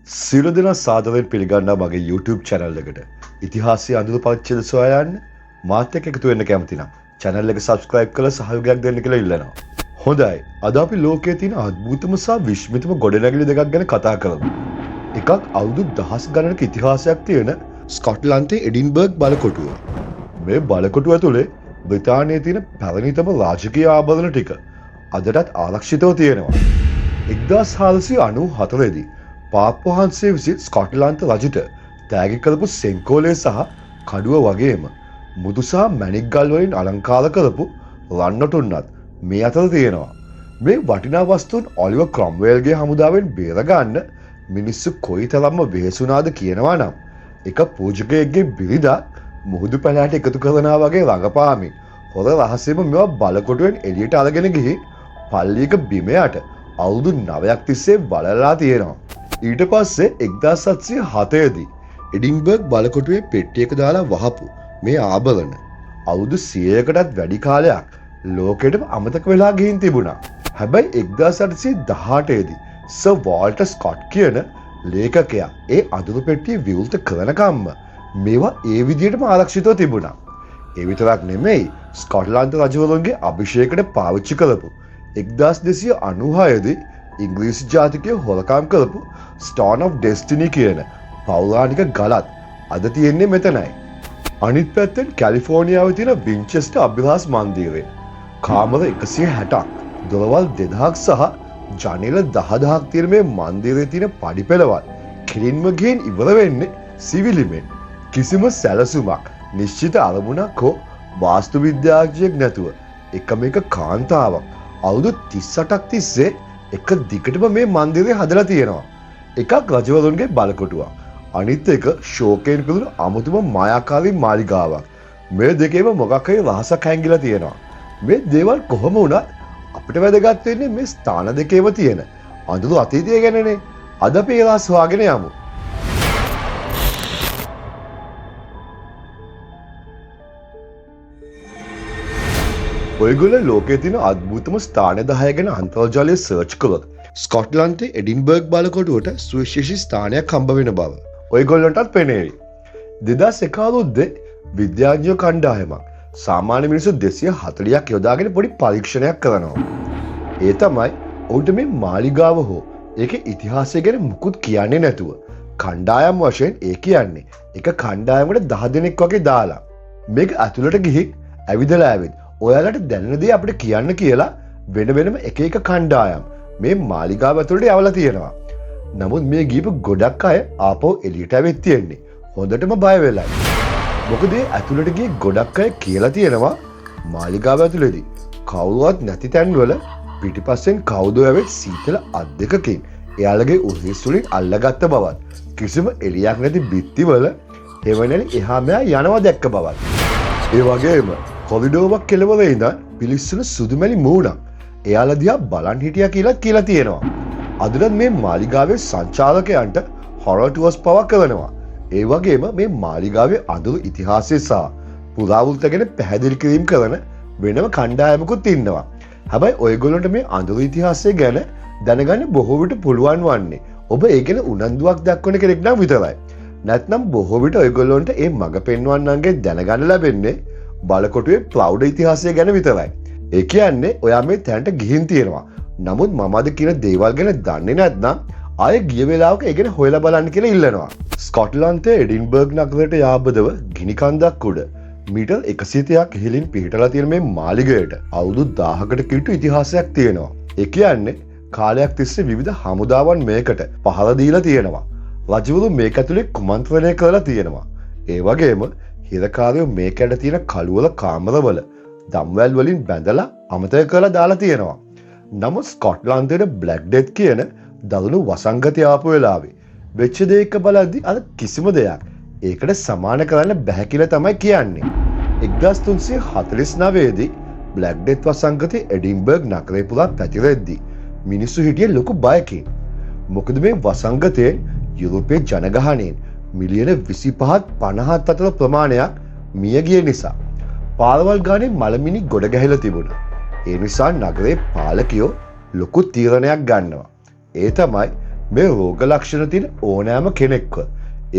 සියලු දෙනා සාදරයෙන් පිළිගන්නා මගේ YouTube channel එකට. ඉතිහාසයේ අඳුරු පරිච්ඡේද සොයා යන්න මාත් එක්ක එකතු වෙන්න කැමති නම් channel එක subscribe කරලා සහයෝගයක් දෙන්න කියලා ඉල්ලනවා. හොඳයි. අද අපි ලෝකයේ තියෙන අద్భుතම සහ විශ්මිතම ගොඩනැගිලි දෙකක් ගැන කතා කරමු. එකක් අවුරුදු දහස් ගණනක ඉතිහාසයක් තියෙන ස්කොට්ලන්තයේ එඩින්බර්ග් බලකොටුව. මේ බලකොටුව ඇතුලේ බ්‍රිතාන්‍යයේ තියෙන පැරණිතම රාජකීය ආභරණ ටික අදටත් ආරක්ෂිතව තියෙනවා. 1494 දී පාප් වහන්සේ විසින් ස්කොට්ලන්ත රජුට තෑගි කරපු සෙන්කෝලේ සහ කඩුව වගේම මුතු සහ මැණික් ගල් වලින් අලංකාර කරපු රන්නටුන්නත් මේ අතර තියෙනවා. මේ වටිනා වස්තුන් ඔලිවර් ක්‍රොම්වෙල්ගේ හමුදාවෙන් බේරගන්න මිනිස්සු කොයිතරම්ම වෙහෙසුනාද කියනවා නම් එක පූජකයෙක්ගේ බිරිඳක් මුහුදු පැලෑට එකතු කරනවා වගේ රඟපාමින් හොර රහසෙම මේවා බලකොටුවෙන් එළියට අරගෙන ගිහින් පල්ලියක බිම යට අවුරුදු 9ක් තිස්සේ බලලා තියෙනවා. ඊට පස්සේ 1707 දී එඩින්බර්ග් බලකොටුවේ පෙට්ටියක දාලා වහපු මේ ආභරණ අවුරුදු 100කටත් වැඩි කාලයක් ලෝකෙටම අමතක වෙලා ගිහින් තිබුණා. හැබැයි 1818 දී සර් වෝල්ටර් ස්කොට් කියන ලේඛකයා ඒ අඳුරු පෙට්ටිය විවෘත කරනකම්ම මේවා ඒ විදිහටම ආරක්ෂිතව තිබුණා. ඒ විතරක් නෙමෙයි ස්කොට්ලන්ත රජවරුන්ගේ අභිෂේකයට පාවිච්චි කරපු 1296 දී ඉංග්‍රීසි ජාතිකයෝ හොරකම් කරපු ස්ටෝන් ඔෆ් ඩෙස්ටිනි කියන පෞරාණික ගලත් අද තියෙන්නේ මෙතනයි. අනිත් පැත්තෙන් කැලිෆෝනියාවේ තියෙන වින්චෙස්ටර් අභිරහස් මන්දිරය කාමර 160ක්, දොරවල් 2000ක් සහ ජනෙල 10000ක් තියෙන මේ මන්දිරයේ තියෙන පඩිපෙළවල් කිලින්ම ගිහින් ඉවර වෙන්නේ සිවිලිමෙන්. කිසිම සැලසුමක්, නිශ්චිත අරමුණක් හෝ වාස්තු විද්‍යාඥයෙක් නැතුව එකම එක කාන්තාවක් අවුරුදු 38ක් තිස්සේ එක දිගටම මේ මන්දිරය හදලා තියෙනවා. එකක් රජවරුන්ගේ බලකොටුවක්, අනිත් එක ශෝකයෙන් පිරුණු අමුතුම මායාකාරී මාලිගාවක්. මේ දෙකේම මොකක් හරි රහසක් හැංගිලා තියෙනවා. මේ දේවල් කොහොම වුණත් අපිට වැදගත් වෙන්නේ මේ ස්ථාන දෙකේම තියෙන අඳුරු අතීතය ගැනනේ. අද අපි ඒවා හොයාගෙන යමු. ඔයගොල්ලෝ ලෝකයේ තියෙන අద్భుතම ස්ථාන 10 ගැන අන්තර්ජාලයේ සර්ච් කළොත් ස්කොට්ලන්තයේ එඩින්බර්ග් බලකොටුවට සුවිශේෂී ස්ථානයක් හම්බ වෙන බව ඔයගොල්ලන්ටත් පෙනේවි. 2001 අවුරුද්දේ විද්‍යාඥයෝ කණ්ඩායමක් සාමාන්‍ය මිනිස්සු 240ක් යොදාගෙන පොඩි පරීක්ෂණයක් කරනවා. ඒ තමයි ඔවුන්ට මේ මාලිගාව හෝ ඒකේ ඉතිහාසය ගැන මුකුත් කියන්නේ නැතුව කණ්ඩායම් වශයෙන් ඒ කියන්නේ එක කණ්ඩායමකට 10 දෙනෙක් වගේ දාලා මේක ඇතුළට ගිහින් ඇවිදලා ආවෙත් ඔයාලට දැනෙන දේ අපිට කියන්න කියලා වෙන වෙනම එක එක කණ්ඩායම් මේ මාලිගාව ඇතුළට යවලා තියෙනවා. නමුත් මේ ගිහපු ගොඩක් අය ආපහු එළියට ඇවිත් තියෙන්නේ හොඳටම බය වෙලා. මොකද ඇතුළට ගිය ගොඩක් අය කියලා තියෙනවා මාලිගාව ඇතුළේදී කවුරුවත් නැති තැන්වල පිටිපස්සෙන් කවුදෝ ඇවිත් සීතල අත් දෙකකින් එයාලගේ උරහිස් වලින් අල්ලගත්ත බවත්, කිසිම එළියක් නැති බිත්තිවල එවැනි එහා මෙහා යනවා දැක්ක බවත්. ඒ වගේම කොරිඩෝවක් කෙළවර ඉඳන් පිලිස්සන සුදුමැලි මූණක් එයාලා දිහා බලන් හිටියා කියලා තියෙනවා. අදටත් මේ මාලිගාවේ සංචාරකයන්ට හොරර් ටුවර්ස් පවා කරනවා. ඒ වගේම මේ මාලිගාවේ අඳුරු ඉතිහාසය සහ පුරාවෘත්ත ගැන පැහැදිලි කිරීම කරන වෙනම කණ්ඩායමකුත් ඉන්නවා. හැබැයි ඔයගොල්ලන්ට මේ අඳුරු ඉතිහාසය ගැන දැනගන්න බොහෝ විට පුළුවන් වන්නේ ඔබ ඒ ගැන උනන්දුවක් දක්වන කෙනෙක් නම් විතරයි. නැත්නම් බොහෝ විට ඔයගොල්ලන්ට මේ මඟ පෙන්වන්නන්ගේ දැනගන්න ලැබෙන්නේ බලකොටුවේ ප්‍රෞಢ ඉතිහාසය ගැන විතරයි. ඒ කියන්නේ ඔයා මේ තැනට ගිහින් තියෙනවා. නමුත් මම අද කියන දේවල් ගැන දන්නේ නැත්නම් ආයෙ ගිය වෙලාවක ඒ ගැන හොයලා බලන්න කියලා ඉල්ලනවා. ස්කොට්ලන්තයේ එඩින්බර්ග් නගරයට යාබදව ගිනි කන්දක් උඩ මීටර් 130ක් ඉහළින් පිහිටලා තියෙන මේ මාලිගයට අවුරුදු 1000කට කිට්ටු ඉතිහාසයක් තියෙනවා. ඒ කියන්නේ කාලයක් තිස්සේ විවිධ හමුදාවන් මේකට පහර දීලා තියෙනවා. රජවරු මේක ඇතුලේ කුමන්ත්‍රණය කරලා තියෙනවා. ඒ වගේම හිරකාරයෝ මේකට තියෙන කළුවල කාමරවල දම්වැල් වලින් බැඳලා අමතක කරලා දාලා තියෙනවා. නමුත් ස්කොට්ලන්තයේ බ්ලැක් ඩෙත් කියන දරුණු වසංගතය ආපු වෙලාවේ වෙච්ච දෙයක බලද්දී අර කිසිම දෙයක් ඒකට සමාන කරන්න බැහැ කියලා තමයි කියන්නේ. 1349 දී බ්ලැක් ඩෙත් වසංගතය එඩින්බර්ග් නගරේ පුරා පැතිරෙද්දී මිනිස්සු හිටියේ ලොකු බයකින්. මොකද මේ වසංගතයෙන් යුරෝපයේ ජනගහනයෙන් මිලියන 25ත් 50ත් අතර ප්‍රමාණයක් මිය ගිය නිසා පාරවල් ගානේ මලමිනි ගොඩ ගැහිලා තිබුණා. ඒ නිසා නගරේ පාලකයෝ ලොකු තීරණයක් ගන්නවා. ඒ තමයි මේ රෝග ලක්ෂණ තියෙන ඕනෑම කෙනෙක්ව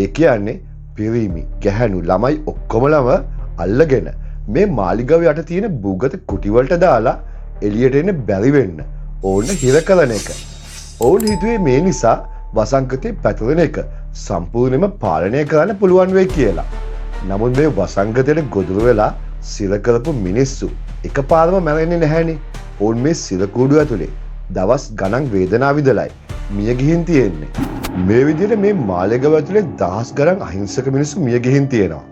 ඒ කියන්නේ පිරිමි, ගැහැණු, ළමයි ඔක්කොමලම අල්ලගෙන මේ මාලිගාව යට තියෙන බුගත කුටි වලට දාලා එළියට එන්න බැරි වෙන්න ඕන්න හිර කරන එක. ඔවුන් හිතුවේ මේ නිසා වසංගතේ පැතිරෙන එක සම්පූර්ණයෙන්ම පාලනය කරන්න පුළුවන් වෙයි කියලා. නමුත් මේ වසංගතයට ගොදුරු වෙලා සිර කරපු මිනිස්සු එකපාරම මැරෙන්නේ නැහැනේ. ඔවුන් මේ සිර කූඩුව ඇතුලේ දවස් ගණන් වේදනාව විඳලයි මිය ගිහින් තියෙන්නේ. මේ විදිහට මේ මාලිගාව ඇතුලේ දහස් ගණන් අහිංසක මිනිස්සු මිය ගිහින් තියෙනවා.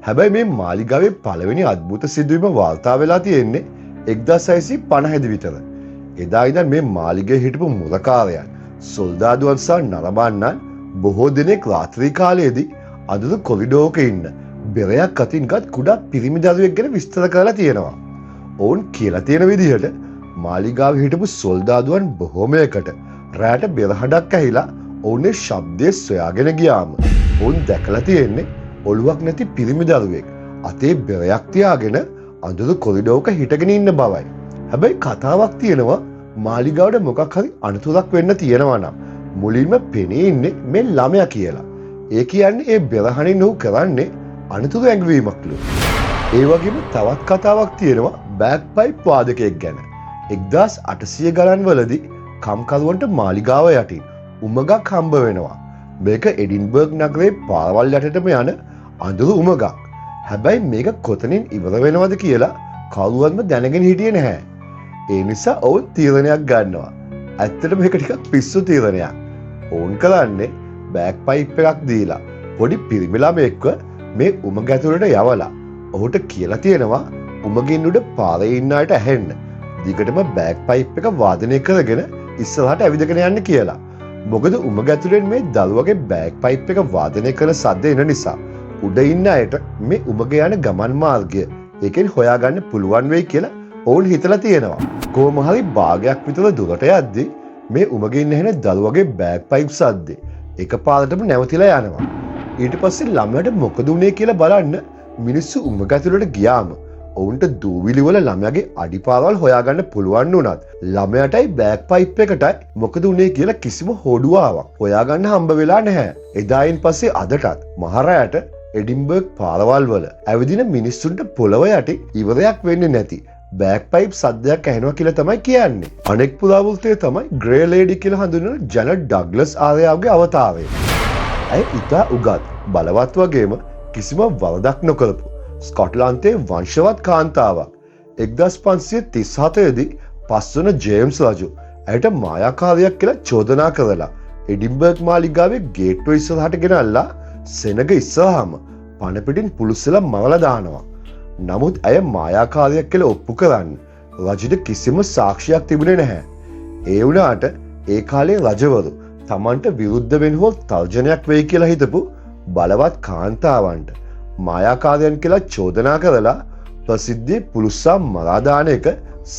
හැබැයි මේ මාලිගාවේ පළවෙනි අద్భుත සිදුවීම වාර්තා වෙලා තියෙන්නේ 1650 විතර. එදා ඉඳන් මේ මාලිගයේ හිටපු මුරකාරයන්, සොල්දාදුවන් සහ නරඹන්නන් බොහෝ දිනෙක රාත්‍රී කාලයේදී අඳුරු කොරිඩෝරක ඉන්න බෙරයක් අතින්ගත් කුඩා පිරිමි දරුවෙක් ගැන විස්තර කරලා තියෙනවා. ඔවුන් කියලා තියෙන විදිහට මාලිගාවේ හිටපු සොල්දාදුවන් බොහෝමයකට රැට බෙරහඬක් ඇහිලා ඔවුන්ගේ ශබ්දය සොයාගෙන ගියාම ඔවුන් දැකලා තියෙන්නේ ඔළුවක් නැති පිරිමි දරුවෙක් අතේ බෙරයක් තියාගෙන අඳුරු කොරිඩෝරක හිටගෙන ඉන්න බවයි. හැබැයි කතාවක් තියෙනවා මාලිගාවට මොකක් හරි අනතුරක් වෙන්න තියෙනවා නම් මුලින්ම පෙනී ඉන්නේ මේ ළමයා කියලා. ඒ කියන්නේ ඒ බෙරහණින් ඔහු කරන්නේ අනතුරු ඇඟවීමක්ලු. ඒ වගේම තවත් කතාවක් තියෙනවා බෑග් පයිප් වාදකයෙක් ගැන. 1800 ගණන් වලදී කම්කරුවන්ට මාලිගාව යටින් උමගක් හම්බ වෙනවා. මේක එඩින්බර්ග් නගරේ පාරවල් යටටම යන අඳුරු උමගක්. හැබැයි මේක කොතනින් ඉවර වෙනවද කියලා කවුරුවත්ම දැනගෙන හිටියේ නැහැ. ඒ නිසා ඔවුන් තීරණයක් ගන්නවා. ඇත්තටම මේක ටිකක් පිස්සු තීරණයක්. ඔවුන් කරන්නේ බෑග් පයිප් එකක් දීලා පොඩි පිරිමි ළමයෙක්ව මේ උමග ඇතුළට යවලා ඔහුට කියලා තියෙනවා උමගින් උඩ පාරේ ඉන්න අයට ඇහෙන්න. දිගටම බෑග් පයිප් එක වාදනය කරගෙන ඉස්සරහට ඇවිදගෙන යන්න කියලා. මොකද උමග ඇතුළෙන් මේ දරුවගේ බෑග් පයිප් එක වාදනය කරන සද්ද එන නිසා උඩ ඉන්න අයට මේ උමග යන ගමන් මාර්ගය ඒකෙන් හොයාගන්න පුළුවන් වෙයි කියලා ඔවුන් හිතලා තියෙනවා. කොහොම හරි භාගයක් විතර දුරට යද්දී මේ උමගින් ඇහෙන දරුවගේ බෑග් පයිප් සද්දේ එකපාරටම නැවතිලා යනවා. ඊට පස්සේ ළමයාට මොකද වුනේ කියලා බලන්න මිනිස්සු උමග ඇතුළට ගියාම ඔවුන්ට දූවිලි වල ළමයාගේ අඩිපාරවල් හොයාගන්න පුළුවන් වුණත් ළමයාටයි බෑග් පයිප් එකටයි මොකද උනේ කියලා කිසිම හොඩුවාවක් හොයාගන්න හම්බ වෙලා නැහැ. එදායින් පස්සේ අදටත් මහරයට එඩින්බර්ග් පාරවල් වල ඇවිදින මිනිස්සුන්ට පොළව යටි ඉවරයක් වෙන්නේ නැති බෑග් පයිප් සද්දයක් ඇහෙනවා කියලා තමයි කියන්නේ. අනෙක් පුරාවෘත්තය තමයි ග්‍රේ ලේඩි කියලා හඳුන්වන ජැනට් ඩග්ලස් ආර්යාවගේ අවතාරය. ඇය ඉතා උගත්, බලවත් වගේම කිසිම වරදක් නොකරපු ස්කොට්ලන්තයේ වංශවත් කාන්තාවක්. 1537 දී පස්වන ජේම්ස් රජු ඇයට මායාකාරියක් කියලා චෝදනා කරලා එඩින්බර්ග් මාලිගාවේ ගේට්ටුව ඉස්සරහට ගෙනල්ලා සෙනග ඉස්සරහම පණ පිටින් පුළුස්සලා මරලා දානවා. නමුත් ඇය මායාකාරියක් කියලා ඔප්පු කරන්න රජුට කිසිම සාක්ෂියක් තිබුණේ නැහැ. ඒ වුණාට ඒ කාලේ රජවරු තමන්ට විරුද්ධ වෙනවොත් තර්ජනයක් වෙයි කියලා හිතපු බලවත් කාන්තාවන්ට මායාකාරයන් කියලා චෝදනා කරලා ප්‍රසිද්ධියේ පුළුස්සා මරා දාන එක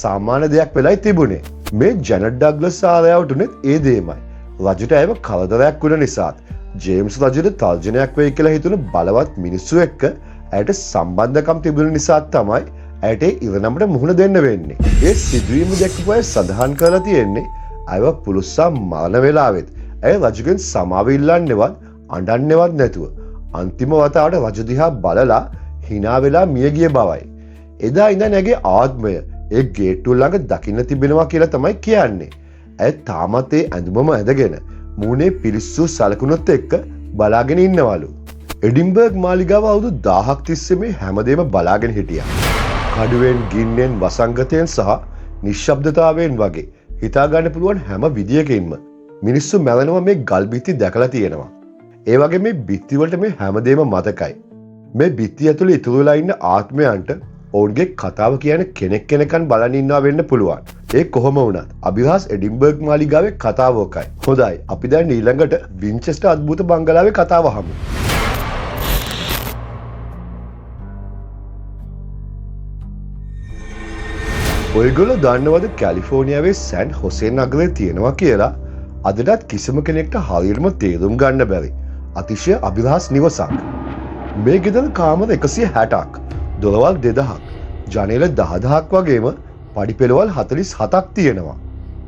සාමාන්‍ය දෙයක් වෙලයි තිබුණේ. මේ ජැනට් ඩග්ලස් ආරයාවට උනේත් ඒ දෙයමයි. රජුට ඇයව කරදරයක් වුණ නිසාත් ජේම්ස් රජුට තර්ජනයක් වෙයි කියලා හිතුණු බලවත් මිනිස්සු එක්ක ඇයට සම්බන්ධකම් තිබුණ නිසා තමයි ඇයට ඉරණමට මුහුණ දෙන්න වෙන්නේ. ඒ සිදුවීම දැක්කපු අය සඳහන් කරලා තියෙන්නේ අයව පුළුස්සා මරණ වෙලාවෙත් ඇය රජුගෙන් සමාව ඉල්ලන්නේවත් අඬන්නේවත් නැතුව අන්තිම වතාවට රජු දිහා බලලා hina වෙලා මිය ගිය බවයි. එදා ඉඳන් ඇගේ ආත්මය ඒ ගේට්ටුව ළඟ දකින්න තිබෙනවා කියලා තමයි කියන්නේ. ඇය තාමත් ඒ ඇඳුමම ඇඳගෙන මූණේ පිලිස්සු සලකුණුත් එක්ක බලාගෙන ඉන්නවලු. එඩින්බර්ග් මාලිගාව අවුරුදු 1000ක් තිස්සේ මේ හැමදේම බලාගෙන හිටියා. කඩුවෙන්, ගින්නෙන්, වසංගතයෙන් සහ නිශ්ශබ්දතාවයෙන් වගේ හිතා ගන්න පුළුවන් හැම විදියකින්ම මිනිස්සු මැරෙනවා මේ ගල් බිත්ති දැකලා තියෙනවා. ඒ වගේ මේ බිත්ති වලට මේ හැමදේම මතකයි. මේ බිත්ති ඇතුලේ ඉතුරු වෙලා ඉන්න ආත්මයන්ට ඔවුන්ගේ කතාව කියන කෙනෙක් කෙනකන් බලන් ඉන්නවා වෙන්න පුළුවන්. ඒ කොහොම වුණත් අභිරහස් එඩින්බර්ග් මාලිගාවේ කතාව ඔකයි. හොඳයි, අපි දැන් ඊළඟට වින්චෙස්ටර් අద్භූත බංගලාවේ කතාව අහමු. ඔයගොල්ලෝ දන්නවද කැලිෆෝනියාවේ සෑන් හොසේ නගරේ තියෙනවා කියලා අදටත් කිසිම කෙනෙක්ට හරියටම තේරුම් ගන්න බැරි අතිශය අභිරහස් නිවසක්. මේ ගෙදර කාමර 160ක්, දොරවල් 2000ක්, ජනේල 10000ක් වගේම පඩිපෙළවල් 47ක් තියෙනවා.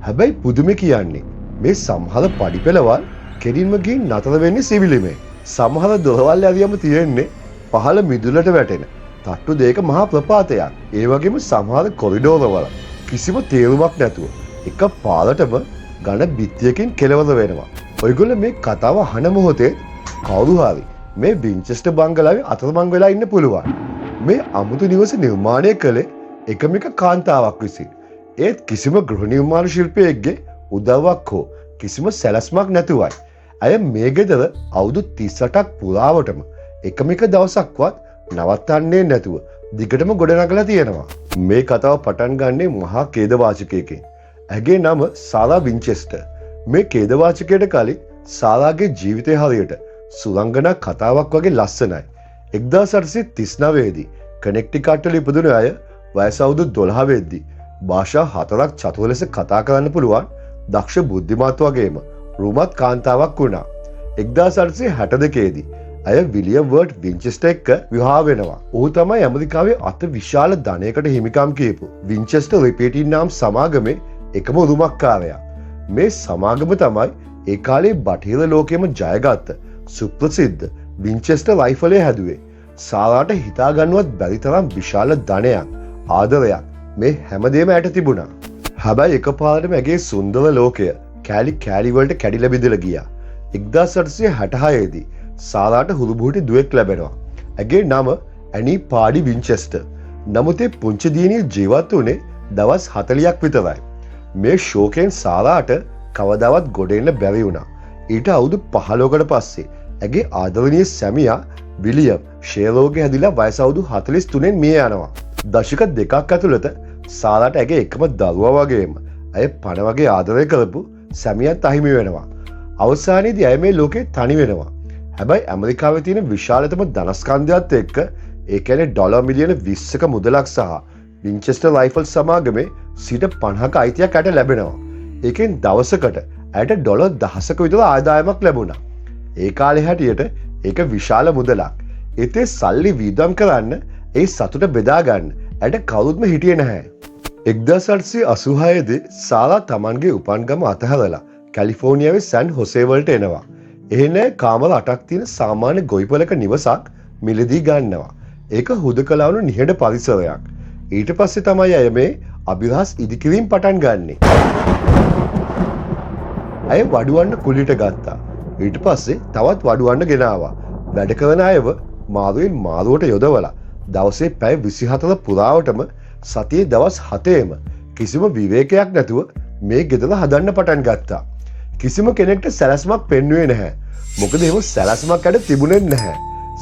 හැබැයි පුදුමේ කියන්නේ මේ සමහර පඩිපෙළවල් කෙලින්ම ගිහින් නතර වෙන්නේ සිවිලිමේ. සමහර දොරවල් ඇරියම තියෙන්නේ පහළ මිදුලට වැටෙන තට්ටු දෙක මහා ප්‍රපාතයක්. ඒ වගේම සමහර කොරිඩෝරවල කිසිම තේරුමක් නැතුව එක පාරටම ඝන බිත්තියකින් කෙලවර වෙනවා. ඔයගොල්ලෝ මේ කතාව අහන මොහොතේ කවුරු හරි මේ වින්චෙස්ටර් බංගලාවේ අතරමං වෙලා ඉන්න පුළුවන්. මේ අමුතු නිවස නිර්මාණය කළේ එකම එක කාන්තාවක් විසින්. ඒත් කිසිම ගෘහ නිර්මාණ ශිල්පියෙක්ගේ උදව්වක් හෝ කිසිම සැලැස්මක් නැතුවයි. ඇය මේ ගෙදර අවුරුදු 38ක් පුරාවටම එකම එක දවසක්වත් නවත්තන්නේ නැතුව දිගටම ගොඩනගලා තියෙනවා. මේ කතාව පටන් ගන්නේ මහා ඛේදවාචකයකින්. ඇගේ නම සාරා වින්චෙස්ටර්. මේ ඛේදවාචකයට කලින් සාරාගේ ජීවිතය හරියට සුරංගනා කතාවක් වගේ ලස්සනයි. 1839 දී කනෙක්ටිකට් වල ඉපදුණු අය වයස අවුරුදු 12 වෙද්දී භාෂා 4ක් චතුර ලෙස කතා කරන්න පුළුවන් දක්ෂ බුද්ධිමත් වගේම රූමත් කාන්තාවක් වුණා. 1862 දී ඇය විලියම් වර්ඩ් වින්චෙස්ටර් එක්ක විවාහ වෙනවා. ඔහු තමයි ඇමරිකාවේ අත විශාල ධනයකට හිමිකම් කියපු වින්චෙස්ටර් රිපීටින් නම් සමාගමේ එකම උරුමකාරයා. මේ සමාගම තමයි ඒ කාලේ බටහිර ලෝකෙම ජයගත්ත සුප්‍රසිද්ධ වින්චෙස්ටර් රයිෆලය හැදුවේ. සාරාට හිතා ගන්නවත් බැරි තරම් විශාල ධනයක් ආදරයක් මේ හැමදේම ඇයට තිබුණා. හැබැයි එකපාරටම ඇගේ සුන්දර ලෝකය කෑලි කෑලි වලට කැඩිලා බිඳලා ගියා. 1866 දී සාරාට හුරුබුහුටි දුවෙක් ලැබෙනවා. ඇගේ නම ඇනී පාඩි වින්චෙස්ටර්. නමුත් ඒ පුංචි දියණිය ජීවත් වුණේ දවස් 40ක් විතරයි. මේ ෂෝකෙන් සාරාට කවදාවත් ගොඩ එන්න බැරි වුණා. ඊට අවුරුදු 15කට පස්සේ ඇගේ ආදරණීය සැමියා විලියම් ෂේරෝගේ හැදිලා වයස අවුරුදු 43න් මිය යනවා. දශක දෙකක් ඇතුළත සාරාට ඇගේ එකම දරුවා වගේම ඇය පණ වගේ ආදරය කරපු සැමියාත් අහිමි වෙනවා. අවසානයේදී ඇය මේ ලෝකේ තනි වෙනවා. හැබැයි ඇමරිකාවේ තියෙන විශාලතම ධනස්කන්ධයත් එක්ක ඒ කියන්නේ ඩොලර් මිලියන 20ක මුදලක් සහ වින්චෙස්ටර් රයිෆල් සමාගමේ 50%ක අයිතියක් ඇයට ලැබෙනවා. ඒකෙන් දවසකට ඇයට ඩොලර් 10ක විතර ආදායමක් ලැබුණා. ඒ කාලේ හැටියට ඒක විශාල මුදලක්. ඒතේ සල්ලි වීදම් කරන්න ඒ සතුට බෙදා ගන්න ඇයට කවුරුත්ම හිටියේ නැහැ. 1886 දී සාරා තමන්ගේ උපන්ගම අතහැරලා කැලිෆෝනියාවේ සැන් හොසේ වලට එනවා. එහෙන කාමර 8ක් තියෙන සාමාන්‍ය ගොවිපලක නිවසක් මිලදී ගන්නවා. ඒක හුදකලා වුණු නිහඬ පරිසරයක්. ඊට පස්සේ තමයි අය මේ අභිරහස් ඉදිකිරීම පටන් ගන්නෙ. අය වඩුවන්න කුලියට ගත්තා. ඊට පස්සේ තවත් වඩුවන්න ගෙනාවා. වැඩ කරන අයව මාරුවෙන් මාරුවට යොදවලා දවසේ පැය 24 පුරාවටම සතියේ දවස් 7ෙම කිසිම විවේකයක් නැතුව මේ ගෙදර හදන්න පටන් ගත්තා. කිසිම කෙනෙක්ට සැලැස්මක් පෙන්වුවේ නැහැ. මොකද එහෙම සැලැස්මක් ඇට තිබුණේ නැහැ.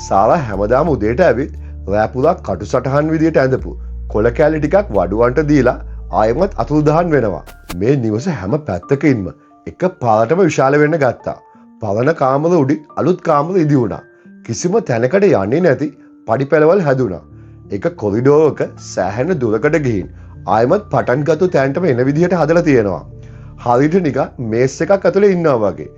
සාරා හැමදාම උදේට ඇවිත් රෑ පුරා කටු සටහන් විදියට ඇඳපු කොළ කෑලි ටිකක් වඩුවන්ට දීලා ආයෙමත් අතුරුදහන් වෙනවා. මේ නිවස හැම පැත්තකින්ම එක පාරටම විශාල වෙන්න ගත්තා. පවන කාමර උඩින් අලුත් කාමර ඉදි වුණා. කිසිම තැනකට යන්නේ නැති පඩිපෙළවල් හැදුනා. එක කොරිඩෝරක සෑහෙන දුරකට ගිහින් ආයෙමත් පටන් ගත්තු තැනටම එන විදිහට හදලා තියෙනවා. හරියට නිකන් මේස් එකක් ඇතුලේ ඉන්නවා වගේ.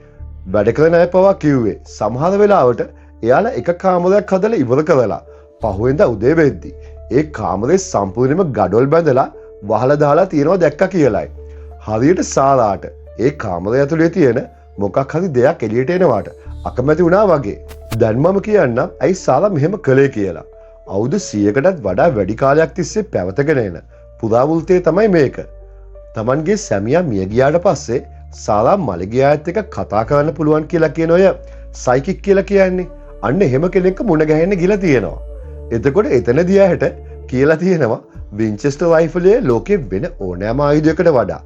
වැඩ කරන අය පවා කිව්වේ සමහර වෙලාවට එයාලා එක කාමරයක් හදලා ඉවර කරලා පහුවෙන්දා උදේ වෙද්දි ඒ කාමරේ සම්පූර්ණයෙන්ම ගඩොල් බැඳලා වහලා දාලා තියෙනවා දැක්කා කියලායි. හරියට සාරාට ඒ කාමරය ඇතුලේ තියෙන මොකක් හරි දෙයක් එළියට එනවාට අකමැති වුණා වගේ. දැන් මම කියන්නම් ඇයි සාරා මෙහෙම කළේ කියලා. අවුරුදු 100කටත් වඩා වැඩි කාලයක් තිස්සේ පැවතගෙන එන පුරාවෘත්තය තමයි මේක. තමන්ගේ සැමියා මිය ගියාට පස්සේ සාරා මළගියාත් එක්ක කතා කරන්න පුළුවන් කියලා කියන ඔය සයිකික් කියලා කියන්නේ අන්න එහෙම කෙනෙක්ව මුණ ගැහෙන්න ගිලා තියෙනවා. එතකොට එතනදී ඇයට කියලා තියෙනවා වින්චෙස්ටර් රයිෆලයේ ලෝකේ වෙන ඕනෑම ආයුධයකට වඩා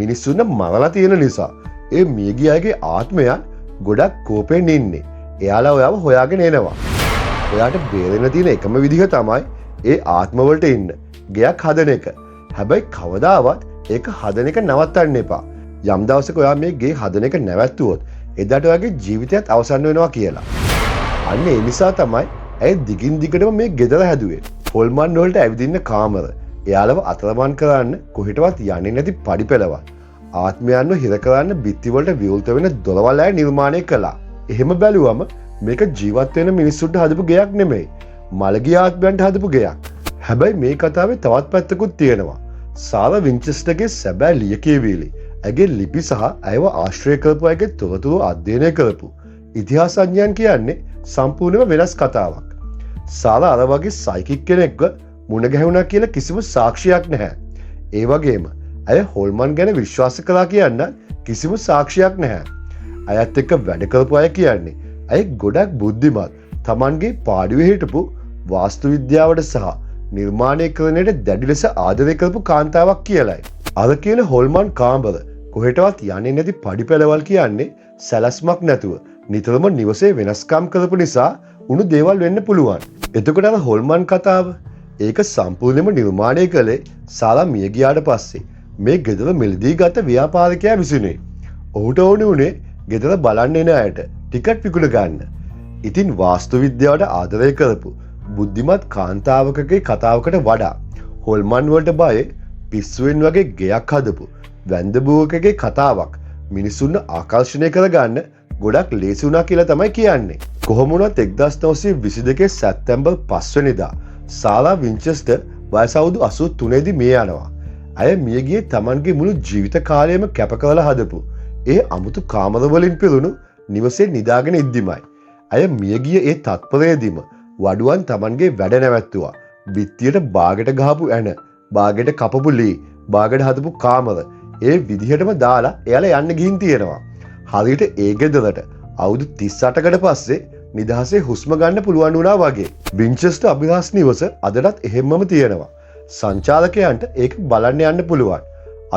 මිනිස්සුන්ව මරලා තියෙන නිසා ඒ මිය ගිය අයගේ ආත්මයන් ගොඩක් කෝපෙන් ඉන්නේ. එයාලා ඔයාව හොයාගෙන එනවා. ඔයාට බේරෙන්න තියෙන එකම විදිහ තමයි ඒ ආත්මවලට ඉන්න ගයක් හදන එක. හැබැයි කවදාවත් ඒක හදන එක නවත්තන්න එපා. යම් දවසක ඔයා මේ ගේ හදන එක නැවැත්තුවොත් එදාට ඔයාගේ ජීවිතයත් අවසන් වෙනවා කියලා. අන්න ඒ නිසා තමයි ඇය දිගින් දිගටම මේ ගෙදර හැදුවේ. පොල්මන් වලට ඇවිදින්න කාමර, එයාලව අතරමන් කරන්න කොහෙටවත් යන්නේ නැති පඩිපෙළවල්, ආත්මයන්ව හිර කරන්න බිත්ති වලට විවෘත වෙන දොරවල් ඇය නිර්මාණය කළා. එහෙම බැලුවම මේක ජීවත් වෙන මිනිස්සුන්ට හදපු ගෙයක් නෙමෙයි. මළගිය ආත්මයන්ට හදපු ගෙයක්. හැබැයි මේ කතාවේ තවත් පැත්තකුත් තියෙනවා. සාරා වින්චෙස්ටර්ගේ සැබෑ ලියකියවිලි ඇගේ ලිපි සහ ඇයව ආශ්‍රය කරපු අයගේ තොරතුරු අධ්‍යයනය කරපු ඉතිහාසඥයන් කියන්නේ සම්පූර්ණයෙන්ම වෙනස් කතාවක්. සාරා අර වගේ සයිකික් කෙනෙක්ව මුණ ගැහුණා කියලා කිසිම සාක්ෂියක් නැහැ. ඒ වගේම ඇය හොල්මන් ගැන විශ්වාස කළා කියන්න කිසිම සාක්ෂියක් නැහැ. අයත් එක්ක වැඩ කරපු අය කියන්නේ ඇය ගොඩක් බුද්ධිමත්, Tamanගේ පාඩුවේ හිටපු වාස්තු විද්‍යාවට සහ නිර්මාණීකරණයට දැඩි ලෙස ආදරය කරපු කාන්තාවක් කියලයි. අර කියන හොල්මන් කාමර කොහෙටවත් යන්නේ නැති පඩිපෙළවල් කියන්නේ සැලැස්මක් නැතුව නිතරම නිවසේ වෙනස්කම් කරපු නිසා උණු දේවල් වෙන්න පුළුවන්. එතකොට අර හොල්මන් කතාව ඒක සම්පූර්ණයෙන්ම නිර්මාණය කළේ සාරා මිය ගියාට පස්සේ මේ ගෙදර මිලදී ගත ව්‍යාපාරිකයා විසිනුයි. ඔහුට ඕනේ උනේ ගෙදර බලන්න එන අයට ටිකට් විකුණ ගන්න. ඉතින් වාස්තු විද්‍යාවට ආදරය කරපු බුද්ධිමත් කාන්තාවකගේ කතාවකට වඩා හොල්මන් වලට බය පිස්සුවෙන් වගේ ගෙයක් හදපු වැන්දබුවකගේ කතාවක් මිනිසුන්ව ආකර්ෂණය කරගන්න ගොඩක් ලේසි වුණා කියලා තමයි කියන්නේ. කොහොම වුණත් 1922 සැප්තැම්බර් 5 වෙනිදා සාරා වින්චෙස්ටර් වයස අවුරුදු 83 දී මිය යනවා. ඇය මිය ගියේ Tamanගේ මුළු ජීවිත කාලයම කැප කරලා හදපු ඒ අමුතු කාමර වලින් පිරුණු නිවසේ නිදාගෙන ඉද්දිමයි. ඇය මිය ගිය ඒ තත්පරයේදීම වඩුවන් Tamanගේ වැඩ නැවැත්තුවා. බිත්තියට බාගෙට ගහපු ඇන, බාගෙට කපපු ලී, බාගෙට හදපු කාමර ඒ විදිහටම දාලා එයාලා යන්න ගිහින් තියෙනවා. හරියට ඒ ගෙදරට අවුරුදු 38කට පස්සේ නිදහසේ හුස්ම ගන්න පුළුවන් වුණා වගේ. වින්චෙස්ටර් අභිලාෂ් නිවස අදටත් එහෙම්මම තියෙනවා. සංචාරකයන්ට ඒක බලන්න යන්න පුළුවන්.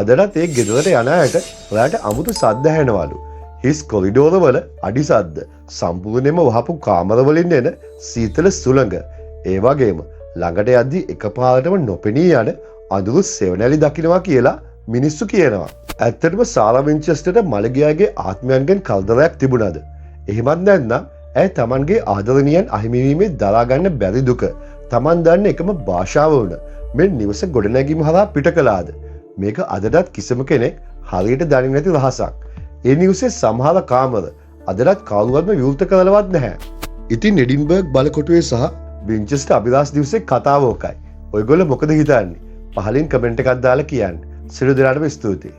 අදටත් ඒ ගෙදරට යන අයට ඔයාලට අමුතු සද්ද ඇහෙනවලු. හිස් කොරිඩෝරවල අඩි සද්ද, සම්පූර්ණයෙන්ම වහපු කාමර වලින් එන සීතල සුළඟ. ඒ වගේම ළඟට යද්දී එකපාරටම නොපෙනී යන අඳුරු සෙවණැලි දකින්නවා කියලා මිනිස්සු කියනවා. ඇත්තටම සාරා වින්චෙස්ටර්ට මළගියාගේ ආත්මයන්ගෙන් කල්දරයක් තිබුණාද? එහෙමත් නැත්නම් ඇය Tamanගේ ආදරණීයන් අහිමිවීමේ දරා ගන්න බැරි දුක Taman දන්න එකම භාෂාව වුණ මේ නිවස ගොඩනැගීම හරහා පිට කළාද? මේක අදටත් කිසිම කෙනෙක් හරියට දන්නේ නැති රහසක්. ඒ නිවසේ සමහර කාමර අදටත් කවුරුවත්ම විවෘත කරලවත් නැහැ. ඉතින් එඩින්බර්ග් බලකොටුවේ සහ වින්චෙස්ටර් අභිලාෂ් නිවසේ කතාව ඕකයි. ඔයගොල්ලෝ මොකද හිතන්නේ? පහලින් කමෙන්ට් එකක් දාලා කියන්න. සියලු දෙනාටම ස්තුතියි.